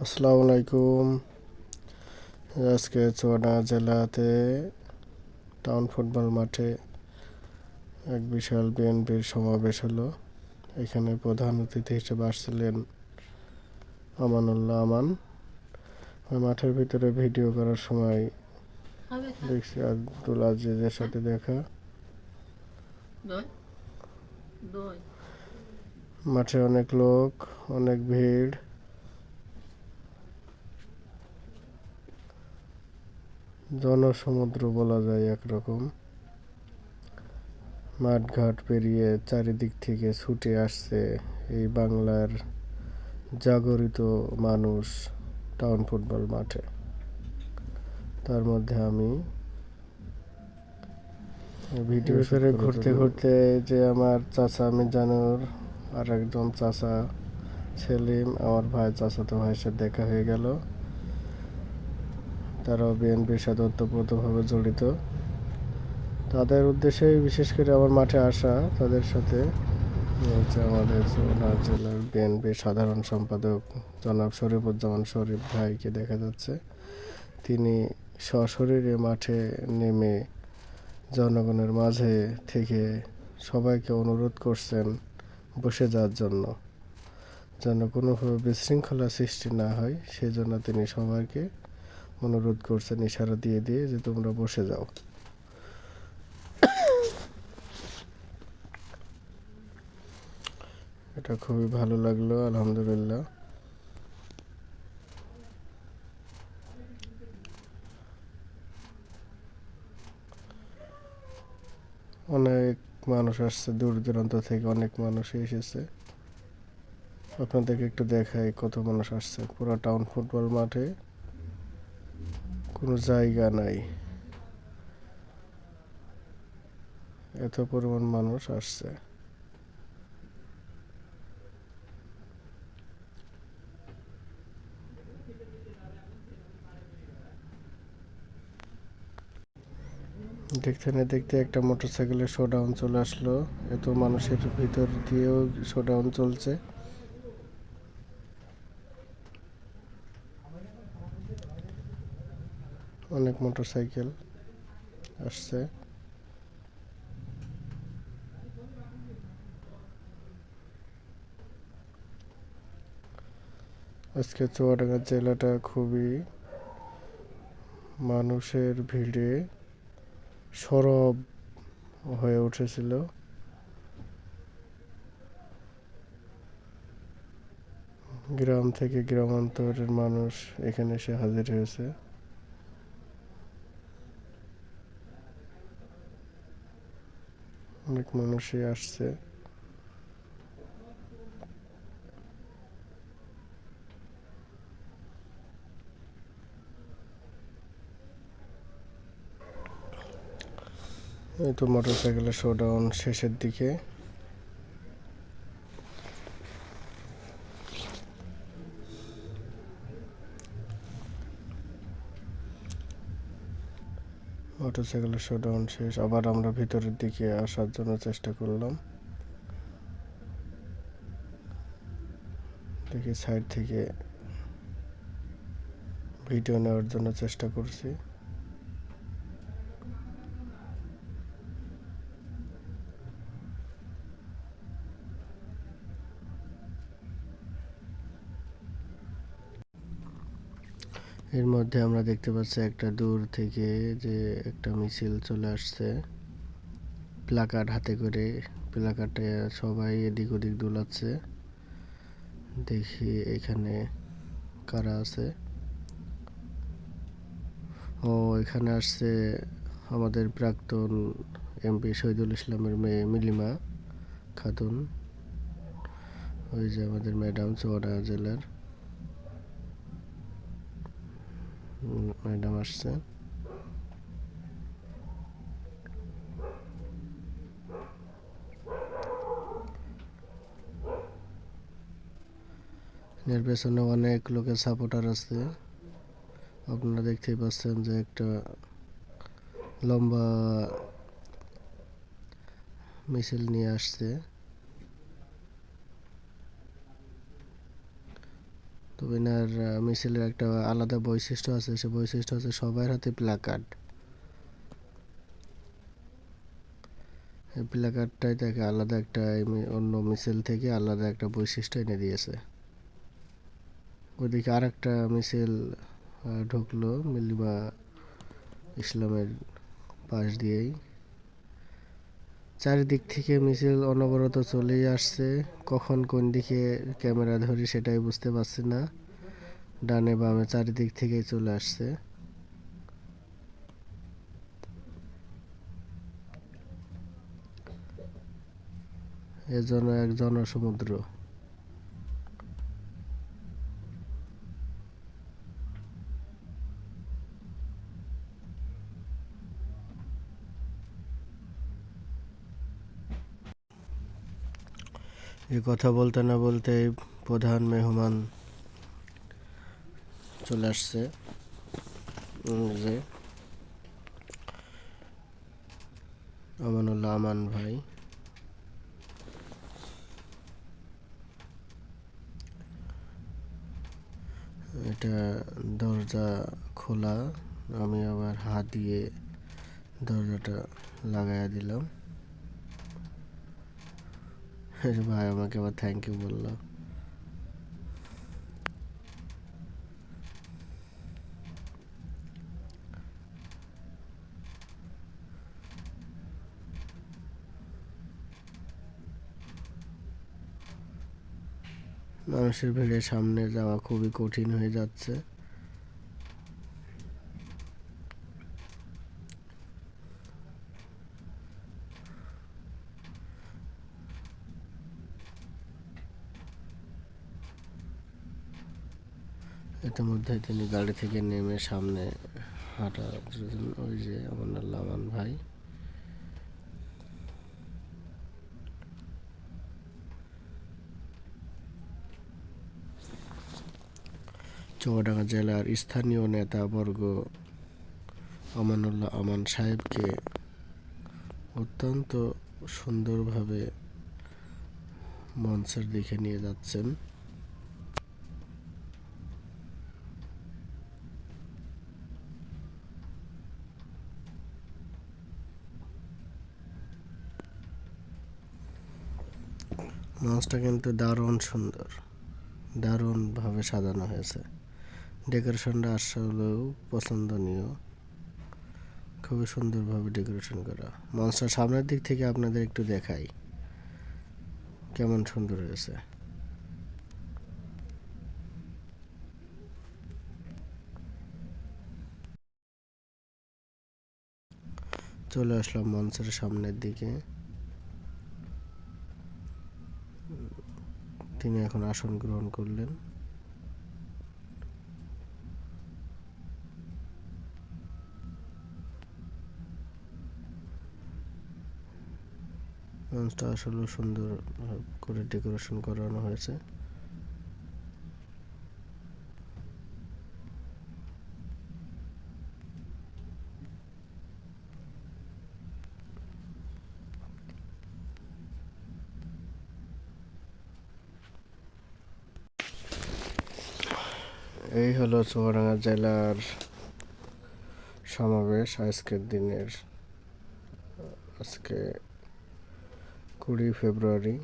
আসসালামু আলাইকুম। আজকে চুয়াডাঙ্গা জেলাতে টাউন ফুটবল মাঠে এক বিশাল বিএনপির সমাবেশ হলো। এখানে প্রধান অতিথি হিসেবে আসছিলেন আমানুল্লাহ আমান। ওই মাঠের ভিতরে ভিডিও করার সময় দেখছি আব্দুল আজিজের সাথে দেখা। মাঠে অনেক লোক, অনেক ভিড়। জনসমুদ্র বলা যায় একরকম। মাঠঘাট পেরিয়ে চারিদিক থেকে ছুটে আসছে এই বাংলার জাগরিত মানুষ টাউন ফুটবল মাঠে। তার মধ্যে আমি ভিডিও করে ঘুরতে ঘুরতে যে আমার চাচা মিজানুর আর একজন চাচা সেলিম, আমার ভাই চাচাতো ভাইয়ের সাথে দেখা হয়ে গেল। তারাও বিএনপির সাথে ওতপ্রোতভাবে জড়িত। তাদের উদ্দেশ্যেই বিশেষ করে আমার মাঠে আসা। তাদের সাথে হচ্ছে আমাদের চুয়াডাঙ্গা জেলার বিএনপির সাধারণ সম্পাদক জনাব শরীফুজ্জামান শরীফ ভাইকে দেখা যাচ্ছে। তিনি সশরীরে মাঠে নেমে জনগণের মাঝে থেকে সবাইকে অনুরোধ করছেন বসে যাওয়ার জন্য, যেন কোনোভাবে বিশৃঙ্খলা সৃষ্টি না হয়। সেজন্য তিনি সবাইকে অনুরোধ করছেন ইশারা দিয়ে দিয়ে যে তোমরা বসে যাও। এটা খুবই ভালো লাগলো, আলহামদুলিল্লাহ। অনেক মানুষ আসছে, দূর দূরান্ত থেকে অনেক মানুষই এসেছে। আপনাদেরকে একটু দেখাই কত মানুষ আসছে। পুরো টাউন ফুটবল মাঠে কোনো জায়গা নাই, এত পরিমাণ মানুষ আসছে। দেখতে না দেখতে একটা মোটরসাইকেলের শোডাউন চলে আসলো। এত মানুষের ভিতর দিয়েও শোডাউন চলছে। অনেক মোটরসাইকেল আসছে। আজকে চুয়াডাঙ্গা জেলাটা খুবই মানুষের ভিড়ে সরব হয়ে উঠেছিল। গ্রাম থেকে গ্রামান্তরের মানুষ এখানে এসে হাজির হয়েছে। অনেক মানুষই আসছে। এই তো মোটরসাইকেলের শোডাউন শেষের দিকে। মোটরসাইকেলের শোডাউন শেষ। আবার আমরা ভিতরের দিকে আসার জন্য চেষ্টা করলাম। দেখি সাইড থেকে ভিডিও নেওয়ার জন্য চেষ্টা করছি। এর মধ্যে আমরা দেখতে পাচ্ছি একটা দূর থেকে যে একটা মিছিল চলে আসছে, প্লাকার্ড হাতে করে। প্লাকার্ডে সবাই এদিক ওদিক দোলাচ্ছে। দেখি এখানে কারা আছে। ও এখানে আসছে আমাদের প্রাক্তন এমপি শহীদুল ইসলামের মেয়ে মিলিমা খাতুন। ওই যে আমাদের ম্যাডাম চুয়াডাঙ্গা জেলার ম্যাডাম আসছে। এর পেছনে অনেক লোকের সাপোর্টার আছে। আপনারা দেখতেই পাচ্ছেন যে একটা লম্বা মিছিল নিয়ে আসছে। তো এনার মিছিলের একটা আলাদা বৈশিষ্ট্য আছে, সে বৈশিষ্ট্য হচ্ছে সবার হাতে প্ল্যাকার্ড। এই প্ল্যাকার্ডটাই তাকে আলাদা একটা অন্য মিছিল থেকে আলাদা একটা বৈশিষ্ট্য এনে দিয়েছে। ওইদিকে আর একটা মিছিল ঢুকলো মিলিমা ইসলামের পাশ দিয়েই। চারিদিক থেকে মিছিল অনবরত চলেই আসছে, কখন কোন দিকে ক্যামেরা ধরি সেটাই বুঝতে পারছি না। ডানে বামে চারিদিক থেকেই চলে আসছে। এজন্য এক জনসমুদ্র। এই কথা বলতে না বলতেই প্রধান মেহমান চলে আসছে, যে আমানুল্লাহ আমান ভাই। এটা দরজা খোলা, আমি আবার হাত দিয়ে দরজাটা লাগাইয়া দিলাম। ভাই আমাকে আবার থ্যাংক ইউ বললো। মানুষের ভিড়ে সামনে যাওয়া খুবই কঠিন হয়ে যাচ্ছে। ইতিমধ্যে তিনি গাড়ি থেকে নেমে সামনে হাঁটার জন্য, ওই যে আমানুল্লাহ আমান ভাই। চুয়াডাঙ্গা জেলার স্থানীয় নেতাবর্গ আমানুল্লাহ আমান সাহেবকে অত্যন্ত সুন্দরভাবে মঞ্চের দিকে নিয়ে যাচ্ছেন। মঞ্চটা কিন্তু দারুণ সুন্দর, দারুণভাবে সাজানো হয়েছে। ডেকোরেশনটা আসলেও পছন্দনীয়, খুবই সুন্দরভাবে ডেকোরেশন করা। মঞ্চটা সামনের দিক থেকে আপনাদের একটু দেখাই কেমন সুন্দর হয়েছে। চলে আসলাম মঞ্চের সামনের দিকে। তিনি এখন আসন গ্রহণ করলেন। মঞ্চটা আসলে সুন্দর করে ডেকোরেশন করানো হয়েছে। এই হলো চুয়াডাঙ্গা জেলার সমাবেশ আজকের দিনের। আজকে 20 ফেব্রুয়ারি।